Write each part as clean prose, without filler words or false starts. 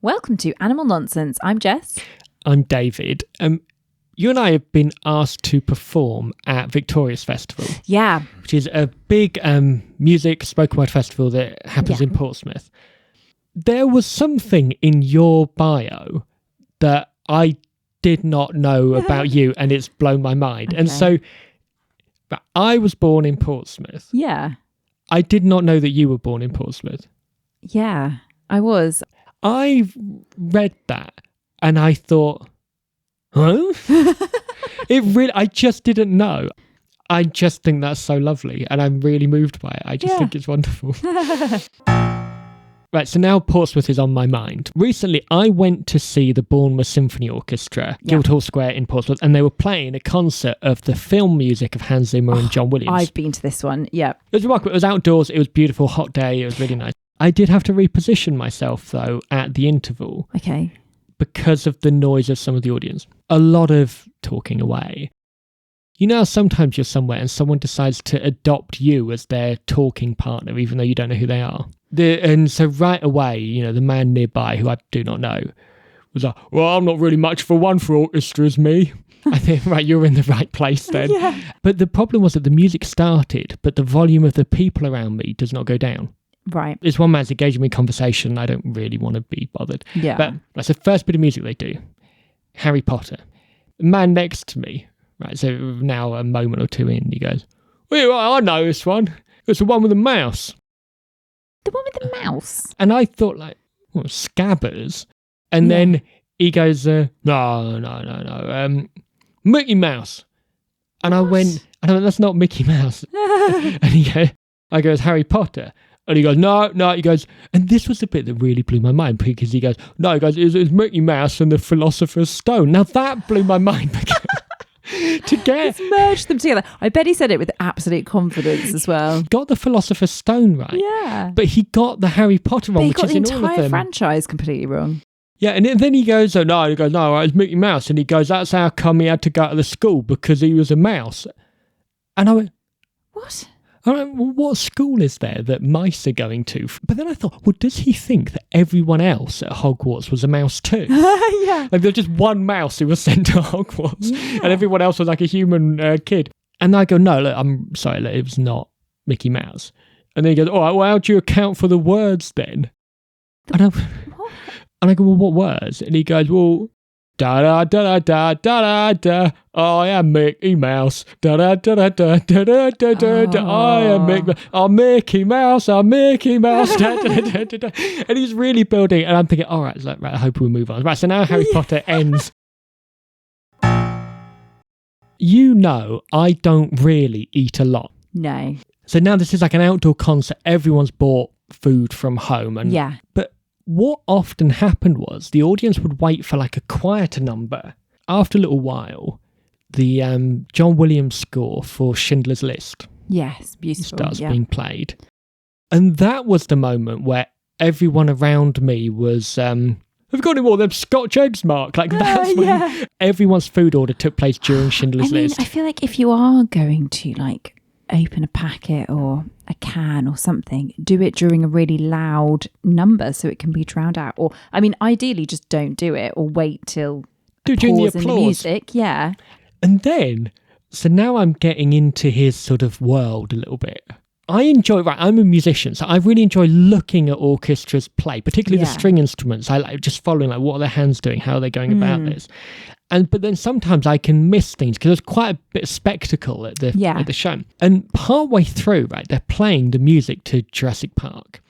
Welcome to Animal Nonsense. I'm Jess. I'm David. You and I have been asked to perform at Victoria's Festival. Yeah. Which is a big music spoken word festival that happens in Portsmouth. There was something in your bio that I did not know about you, and it's blown my mind. Okay. And so I was born in Portsmouth. Yeah. I did not know that you were born in Portsmouth. Yeah, I was. I read that and I thought, huh? I just didn't know. I just think that's so lovely and I'm really moved by it. I just think it's wonderful. Right, so now Portsmouth is on my mind. Recently, I went to see the Bournemouth Symphony Orchestra, Guildhall Square in Portsmouth, and they were playing a concert of the film music of Hans Zimmer and John Williams. I've been to this one, yeah. It was remarkable. It was outdoors, it was beautiful, hot day, it was really nice. I did have to reposition myself, though, at the interval. Okay. Because of the noise of some of the audience. A lot of talking away. You know, sometimes you're somewhere and someone decides to adopt you as their talking partner, even though you don't know who they are. And so right away, you know, the man nearby, who I do not know, was like, well, I'm not really much for one for orchestras, me. I think, right, you're in the right place then. Yeah. But the problem was that the music started, but the volume of the people around me does not go down. Right. This one man's engaging me in conversation. I don't really want to be bothered. Yeah. But that's the first bit of music they do. Harry Potter. The man next to me, right, so now a moment or two in, he goes, well, I know this one. It's the one with the mouse. The one with the mouse? And I thought, like, well, Scabbers. And then he goes, no, Mickey Mouse. And I went, that's not Mickey Mouse. And I goes, Harry Potter. And he goes, no, he goes, and this was the bit that really blew my mind because he goes, no, he goes, it's Mickey Mouse and the Philosopher's Stone. Now that blew my mind to get. Let's merge them together. I bet he said it with absolute confidence as well. Got the Philosopher's Stone right. Yeah. But he got the Harry Potter wrong, which is in all of them. He got the entire franchise completely wrong. Yeah, and then he goes, no, it's Mickey Mouse. And he goes, that's how come he had to go to the school because he was a mouse. And I went, what? I went, well, what school is there that mice are going to? But then I thought, well, does he think that everyone else at Hogwarts was a mouse too? Yeah. Like there was just one mouse who was sent to Hogwarts and everyone else was like a human kid. And I go, no, look, I'm sorry, look, it was not Mickey Mouse. And then he goes, all right, well, how do you account for the words then? And I go, well, what words? And he goes, well, da da da da da da da. I am Mickey Mouse. Da da da da da da da da da da. I am Mickey. I'm Mickey Mouse. I'm Mickey Mouse. Da, da, da, da, da. And he's really building. And I'm thinking, all right, right, I hope we'll move on. Right, so now Harry Potter ends. You know, I don't really eat a lot. No. So now this is like an outdoor concert. Everyone's bought food from home. And but what often happened was the audience would wait for like a quieter number. After a little while, the John Williams score for Schindler's List starts being played. And that was the moment where everyone around me was, have you got any more of them Scotch eggs, Mark? Like that's when everyone's food order took place during Schindler's List. I feel like if you are going to like open a packet or a can or something, do it during a really loud number so it can be drowned out. Or, I mean, ideally just don't do it or wait till during the applause. In the music. Yeah. And then, so now I'm getting into his sort of world a little bit. I enjoy, I'm a musician, so I really enjoy looking at orchestras play, particularly the string instruments. I like just following, like, what are their hands doing? How are they going about this? But then sometimes I can miss things because there's quite a bit of spectacle at the show. And partway through, right, they're playing the music to Jurassic Park.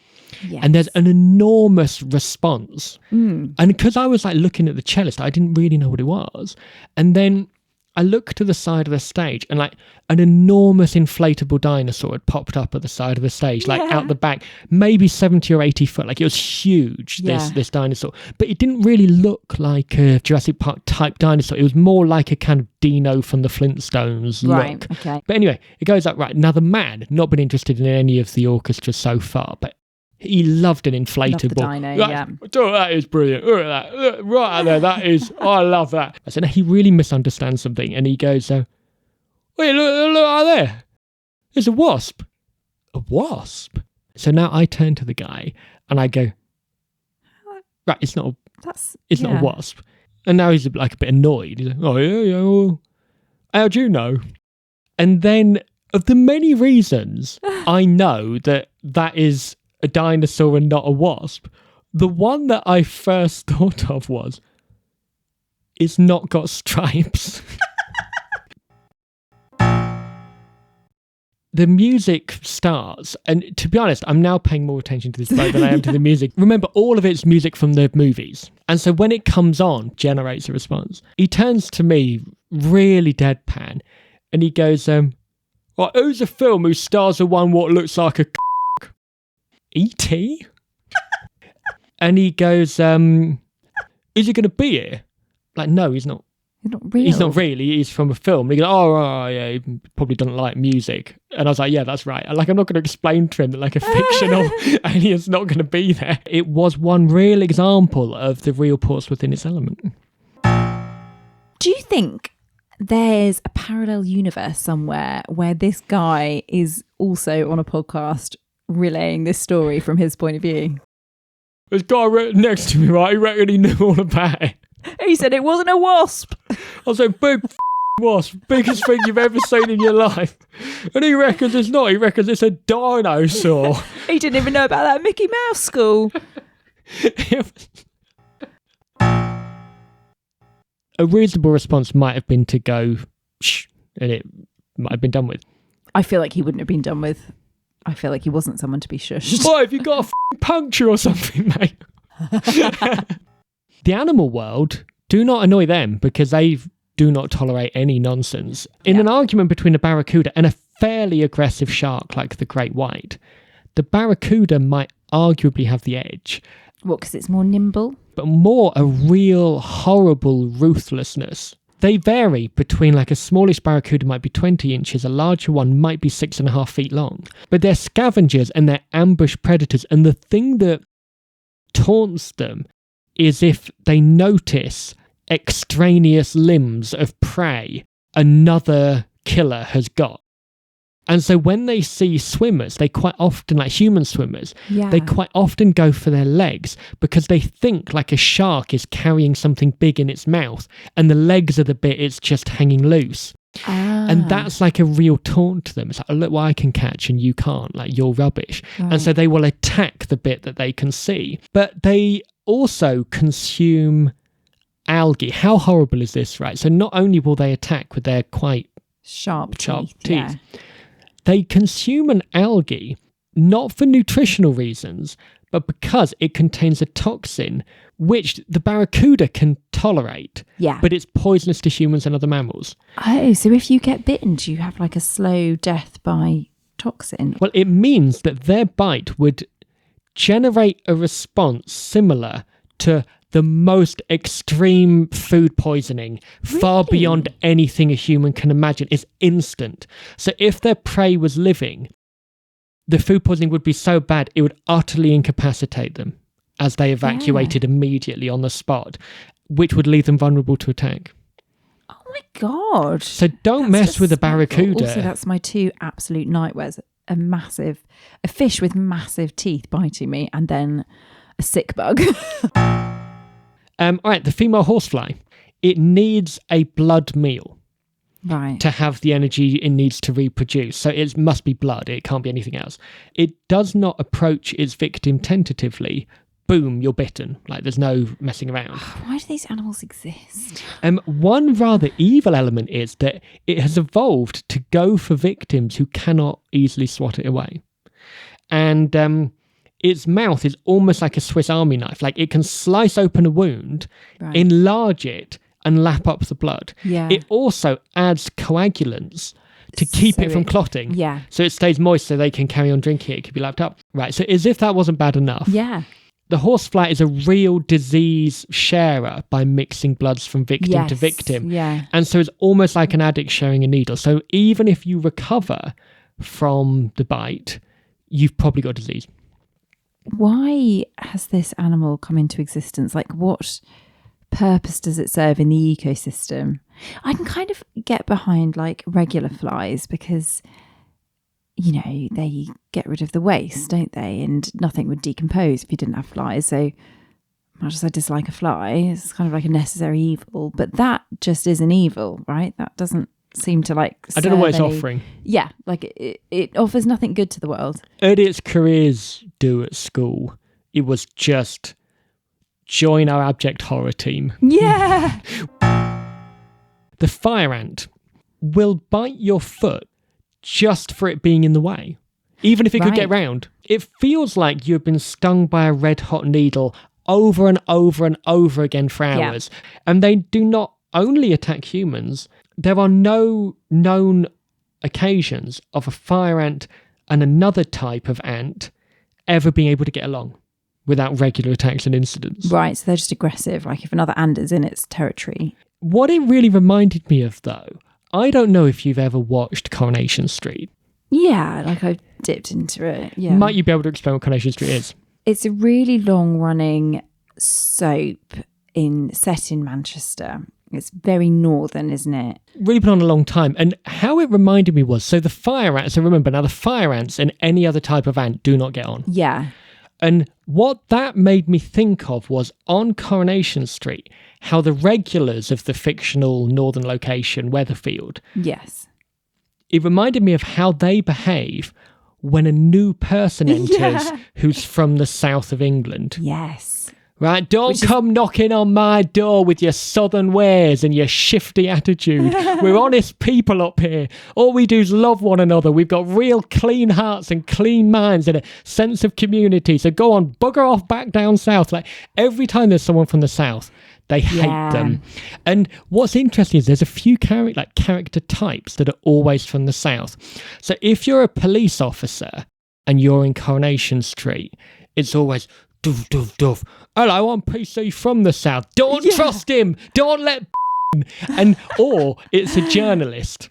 Yes. And there's an enormous response. And because I was like looking at the cellist, I didn't really know what it was. And then I looked to the side of the stage and like an enormous inflatable dinosaur had popped up at the side of the stage, like out the back, maybe 70 or 80 foot. Like it was huge, this dinosaur. But it didn't really look like a Jurassic Park type dinosaur. It was more like a kind of dino from the Flintstones look. Okay. But anyway, it goes up, right. Now the man, not been interested in any of the orchestra so far, but he loved an inflatable. Loved the dino, Oh, that is brilliant. Look at that. Look, right there, that is, I love that. So now he really misunderstands something and he goes, wait, look out there. There's a wasp. A wasp? So now I turn to the guy and I go, Right, it's not It's not a wasp. And now he's like a bit annoyed. He's like, oh, yeah, well, how'd you know? And then, of the many reasons I know that is a dinosaur and not a wasp, the one that I first thought of was, it's not got stripes. The music starts, and to be honest, I'm now paying more attention to this boat than I am to the music. Remember, all of it's music from the movies. And so when it comes on, generates a response. He turns to me, really deadpan, and he goes, well, who's a film who stars of one what looks like a E.T.? And he goes, is he going to be here? Like, no, he's not. He's not really. He's from a film. He goes, yeah, he probably doesn't like music. And I was like, yeah, that's right. Like, I'm not going to explain to him that like a fictional alien's not going to be there. It was one real example of the real Portsmouth in its element. Do you think there's a parallel universe somewhere where this guy is also on a podcast relaying this story from his point of view? This guy next to me, right, he reckoned he knew all about it. He said it wasn't a wasp. I was like, big wasp, biggest thing you've ever seen in your life. And he reckons it's not. He reckons it's a dinosaur. He didn't even know about that Mickey Mouse school. A reasonable response might have been to go, shh, and it might have been done with. I feel like he wouldn't have been done with. I feel like he wasn't someone to be shushed. Why, have you got a puncture or something, mate? The animal world, do not annoy them because they do not tolerate any nonsense. In an argument between a barracuda and a fairly aggressive shark like the great white, the barracuda might arguably have the edge. What, because it's more nimble? But more a real horrible ruthlessness. They vary between like a smallish barracuda might be 20 inches, a larger one might be 6.5 feet long. But they're scavengers and they're ambush predators. And the thing that taunts them is if they notice extraneous limbs of prey another killer has got. And so when they see swimmers, they quite often, like human swimmers, they quite often go for their legs because they think like a shark is carrying something big in its mouth and the legs are the bit it's just hanging loose. And that's like a real taunt to them. It's like, oh, look what I can catch and you can't, like you're rubbish. Right. And so they will attack the bit that they can see. But they also consume algae. How horrible is this, right? So not only will they attack with their quite sharp teeth, they consume an algae not for nutritional reasons, but because it contains a toxin which the barracuda can tolerate, but it's poisonous to humans and other mammals. Oh, so if you get bitten, do you have like a slow death by toxin? Well, it means that their bite would generate a response similar to the most extreme food poisoning, far beyond anything a human can imagine. It's instant. So if their prey was living, the food poisoning would be so bad it would utterly incapacitate them as they evacuated immediately on the spot, which would leave them vulnerable to attack. Oh my God. So don't mess with a barracuda. Also, that's my two absolute nightmares. A fish with massive teeth biting me and then a sick bug. All right, the female horsefly. It needs a blood meal to have the energy it needs to reproduce. So it must be blood. It can't be anything else. It does not approach its victim tentatively. Boom, you're bitten. Like there's no messing around. Why do these animals exist? One rather evil element is that it has evolved to go for victims who cannot easily swat it away. And its mouth is almost like a Swiss Army knife. Like it can slice open a wound, enlarge it, and lap up the blood. Yeah. It also adds coagulants to keep it from clotting. Yeah. So it stays moist so they can carry on drinking it. It can be lapped up. Right. So as if that wasn't bad enough. Yeah. The horsefly is a real disease sharer by mixing bloods from victim to victim. Yeah. And so it's almost like an addict sharing a needle. So even if you recover from the bite, you've probably got disease. Why has this animal come into existence? Like, what purpose does it serve in the ecosystem? I can kind of get behind like regular flies because, you know, they get rid of the waste, don't they? And nothing would decompose if you didn't have flies. So much as I dislike a fly, it's kind of like a necessary evil, but that just is an evil, right? That doesn't seem to like I don't know what it's offering. Yeah, like it offers nothing good to the world. Early its careers do at school, it was just join our abject horror team. Yeah. The fire ant will bite your foot just for it being in the way, even if it could get round. It feels like you've been stung by a red hot needle over and over and over again for hours. Yeah. And they do not only attack humans. There are no known occasions of a fire ant and another type of ant ever being able to get along without regular attacks and incidents. Right, so they're just aggressive, like if another ant is in its territory. What it really reminded me of, though, I don't know if you've ever watched Coronation Street. Yeah, like I've dipped into it. Yeah. Might you be able to explain what Coronation Street is? It's a really long-running soap set in Manchester. It's very northern, isn't it? Really been on a long time. And how it reminded me was, so the fire ants, I remember now, the fire ants and any other type of ant do not get on. Yeah. And what that made me think of was on Coronation Street, how the regulars of the fictional northern location, Weatherfield. Yes. It reminded me of how they behave when a new person enters who's from the south of England. Yes. Right, don't come knocking on my door with your southern ways and your shifty attitude. We're honest people up here. All we do is love one another. We've got real clean hearts and clean minds and a sense of community. So go on, bugger off back down south. Like every time there's someone from the south, they hate them. And what's interesting is there's a few character types that are always from the south. So if you're a police officer and you're in Coronation Street, it's always... Doof, doof, doof. Hello, I'm PC from the south. Don't trust him. Don't let and or it's a journalist.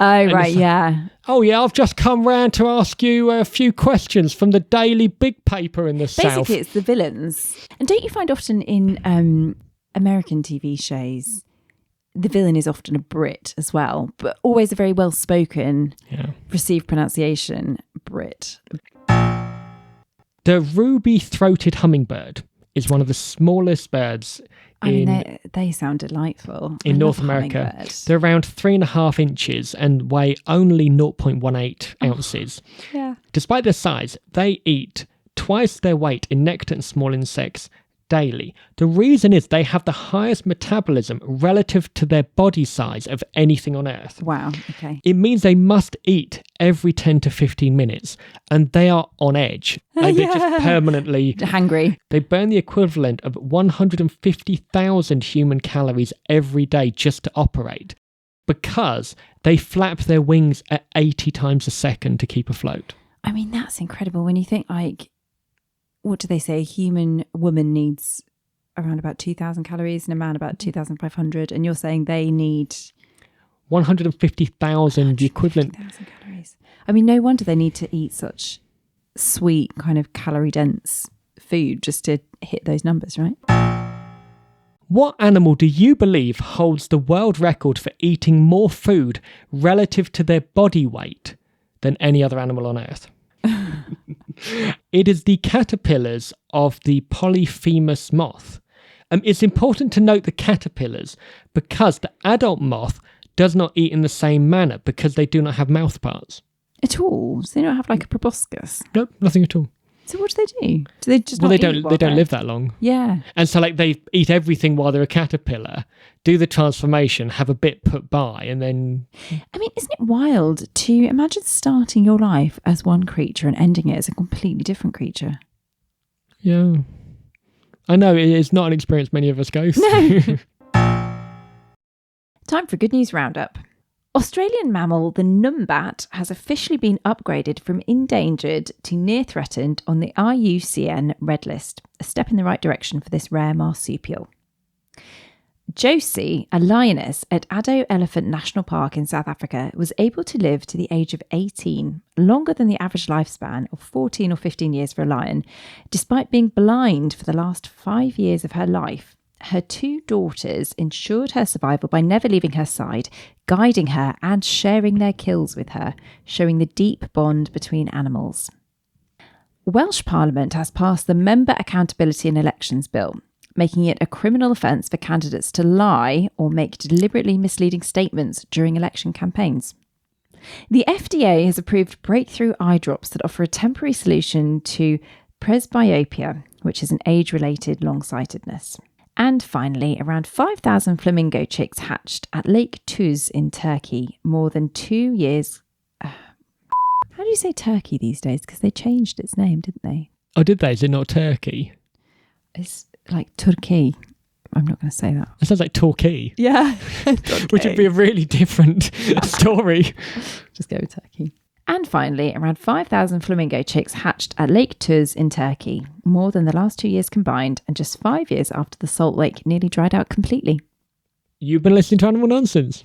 Oh, and right, yeah. Oh, yeah, I've just come round to ask you a few questions from the Daily Big Paper in the south. Basically, it's the villains. And don't you find often in American TV shows, the villain is often a Brit as well, but always a very well-spoken, received pronunciation Brit. The ruby-throated hummingbird is one of the smallest birds they sound delightful. In North America. They're around 3.5 inches and weigh only 0.18 ounces. Yeah. Despite their size, they eat twice their weight in nectar and small insects daily. The reason is they have the highest metabolism relative to their body size of anything on Earth. Wow, okay. It means they must eat every 10 to 15 minutes and they are on edge. They're just permanently hungry. They burn the equivalent of 150,000 human calories every day just to operate because they flap their wings at 80 times a second to keep afloat. I mean, that's incredible when you think like, what do they say? A woman needs around about 2,000 calories and a man about 2,500. And you're saying they need 150,000, the equivalent. 150,000 calories. I mean, no wonder they need to eat such sweet, kind of calorie dense food just to hit those numbers, right? What animal do you believe holds the world record for eating more food relative to their body weight than any other animal on Earth? It is the caterpillars of the Polyphemus moth. It's important to note the caterpillars because the adult moth does not eat in the same manner because they do not have mouth parts. At all? So they don't have like a proboscis? Nope, nothing at all. So what do they do? Do they just they don't live that long. Yeah. And so like they eat everything while they're a caterpillar, do the transformation, have a bit put by, and then... I mean, isn't it wild to imagine starting your life as one creature and ending it as a completely different creature? Yeah. I know, it's not an experience many of us go through. No. Time for a good news roundup. Australian mammal the numbat has officially been upgraded from endangered to near threatened on the IUCN Red List, a step in the right direction for this rare marsupial. Josie, a lioness at Addo Elephant National Park in South Africa, was able to live to the age of 18, longer than the average lifespan of 14 or 15 years for a lion, despite being blind for the last 5 years of her life. Her 2 daughters ensured her survival by never leaving her side, guiding her and sharing their kills with her, showing the deep bond between animals. Welsh Parliament has passed the Member Accountability and Elections Bill. making it a criminal offence for candidates to lie or make deliberately misleading statements during election campaigns. The FDA has approved breakthrough eye drops that offer a temporary solution to presbyopia, which is an age-related long-sightedness. And finally, around 5,000 flamingo chicks hatched at Lake Tuz in Turkey more than 2 years. How do you say Turkey these days? Because they changed its name, didn't they? Oh, did they? Is it not Turkey? It's like Turkey. I'm not going to say that. It sounds like Torquay. Yeah. Which would be a really different story. Just go with Turkey. And finally, around 5,000 flamingo chicks hatched at Lake Tuz in Turkey, more than the last 2 years combined, and just 5 years after the salt lake nearly dried out completely. You've been listening to Animal Nonsense.